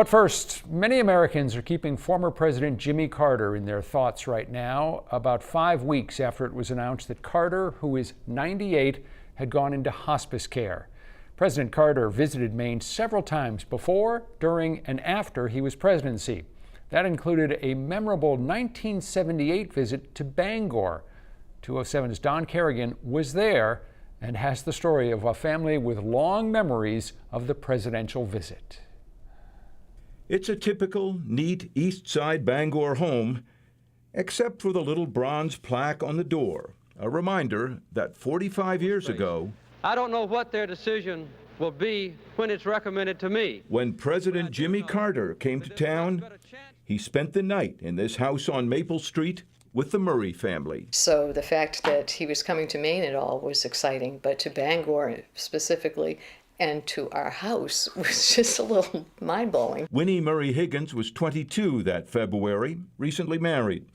But first, many Americans are keeping former President Jimmy Carter in their thoughts right now, about 5 weeks after it was announced that Carter, who is 98, had gone into hospice care. President Carter visited Maine several times before, during, and after he was presidency. That included a memorable 1978 visit to Bangor. 207's Don Kerrigan was there and has the story of a family with long memories of the presidential visit. It's a typical, neat East Side Bangor home, except for the little bronze plaque on the door, a reminder that 45 years ago, I don't know what their decision will be when it's recommended to me. When President Jimmy Carter came to town, he spent the night in this house on Maple Street with the Murray family. So the fact that he was coming to Maine at all was exciting, but to Bangor specifically, and to our house was just a little mind-blowing. Winnie Murray Higgins was 22 that February, recently married.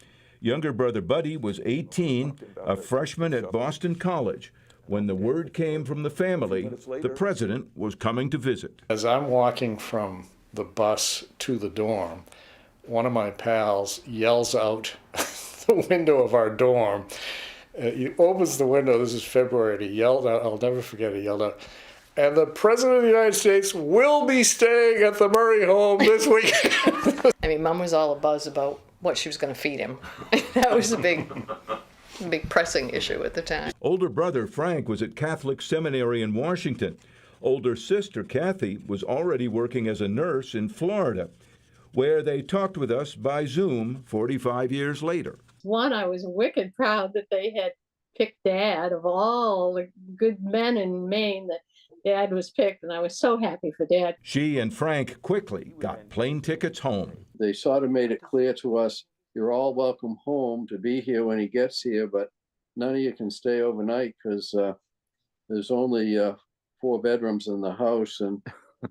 Younger brother Buddy was 18, a freshman at Boston College, when the word came from the family the president was coming to visit. As I'm walking from the bus to the dorm, one of my pals yells out the window of our dorm. He opens the window, this is February, and he yelled out, I'll never forget, he yelled out, and the President of the United States will be staying at the Murray home this weekend. I mean, Mom was all abuzz about what she was going to feed him. That was a big pressing issue at the time. Older brother Frank was at Catholic Seminary in Washington. Older sister Kathy was already working as a nurse in Florida, where they talked with us by Zoom 45 years later. One, I was wicked proud that they had picked Dad. Of all the good men in Maine, that Dad was picked, and I was so happy for Dad. She and Frank quickly got plane tickets home. They sort of made it clear to us, you're all welcome home to be here when he gets here, but none of you can stay overnight because there's only 4 bedrooms in the house, and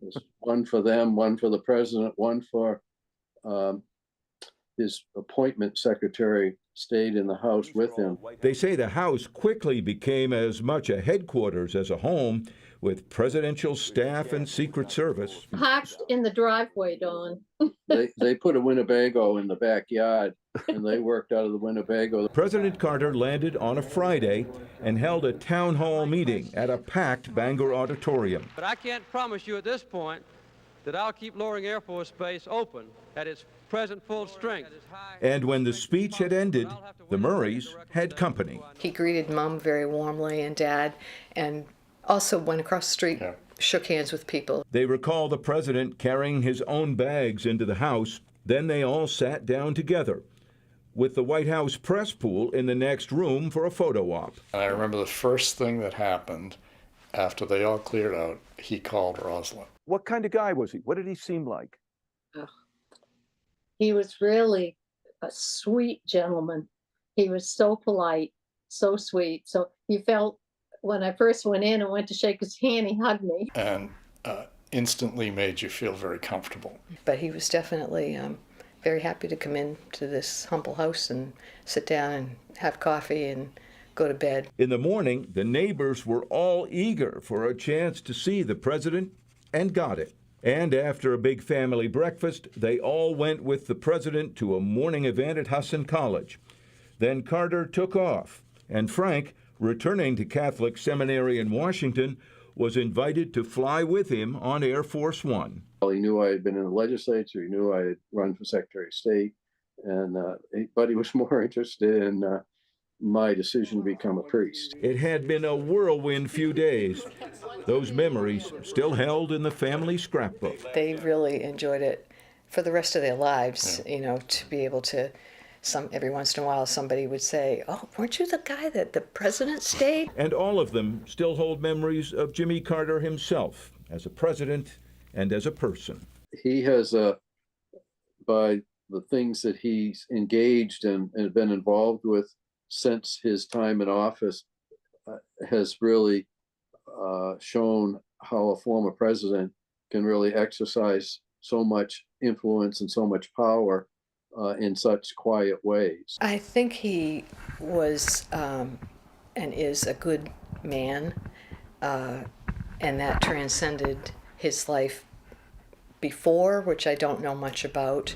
there's one for them, one for the president, one for his appointment secretary stayed in the house with him. They say the house quickly became as much a headquarters as a home, with presidential staff and Secret Service. Parked in the driveway, Dawn. They put a Winnebago in the backyard, and they worked out of the Winnebago. President Carter landed on a Friday and held a town hall meeting at a packed Bangor auditorium. But I can't promise you at this point that I'll keep Loring Air Force Base open at its present full strength. And when the speech had ended, the Murrays had company. He greeted Mom very warmly and Dad, and also went across the street, shook hands with people. They recall the president carrying his own bags into the house. Then they all sat down together, with the White House press pool in the next room for a photo op. And I remember the first thing that happened after they all cleared out, he called Rosalind. What kind of guy was he? What did he seem like? Oh. He was really a sweet gentleman. He was so polite, so sweet. So you felt, when I first went in and went to shake his hand, he hugged me. And instantly made you feel very comfortable. But he was definitely very happy to come in to this humble house and sit down and have coffee and go to bed. In the morning, the neighbors were all eager for a chance to see the president, and got it. And after a big family breakfast, they all went with the president to a morning event at Husson College. Then Carter took off, and Frank, returning to Catholic Seminary in Washington, was invited to fly with him on Air Force One. Well, he knew I had been in the legislature, he knew I had run for Secretary of State, and but he was more interested in my decision to become a priest. It had been a whirlwind few days. Those memories still held in the family scrapbook. They really enjoyed it for the rest of their lives, you know, to be able to, every once in a while somebody would say, oh, weren't you the guy that the president stayed? And all of them still hold memories of Jimmy Carter himself as a president and as a person. He has, by the things that he's engaged in and been involved with since his time in office, has really shown how a former president can really exercise so much influence and so much power in such quiet ways. I think he was and is a good man, and that transcended his life before, which I don't know much about,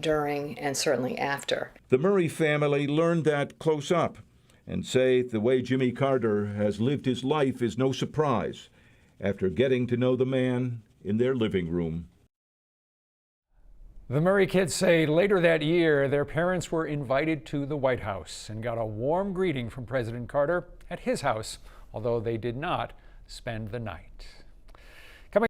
during, and certainly after. The Murray family learned that close up and say the way Jimmy Carter has lived his life is no surprise after getting to know the man in their living room. The Murray kids say later that year their parents were invited to the White House and got a warm greeting from President Carter at his house, although they did not spend the night.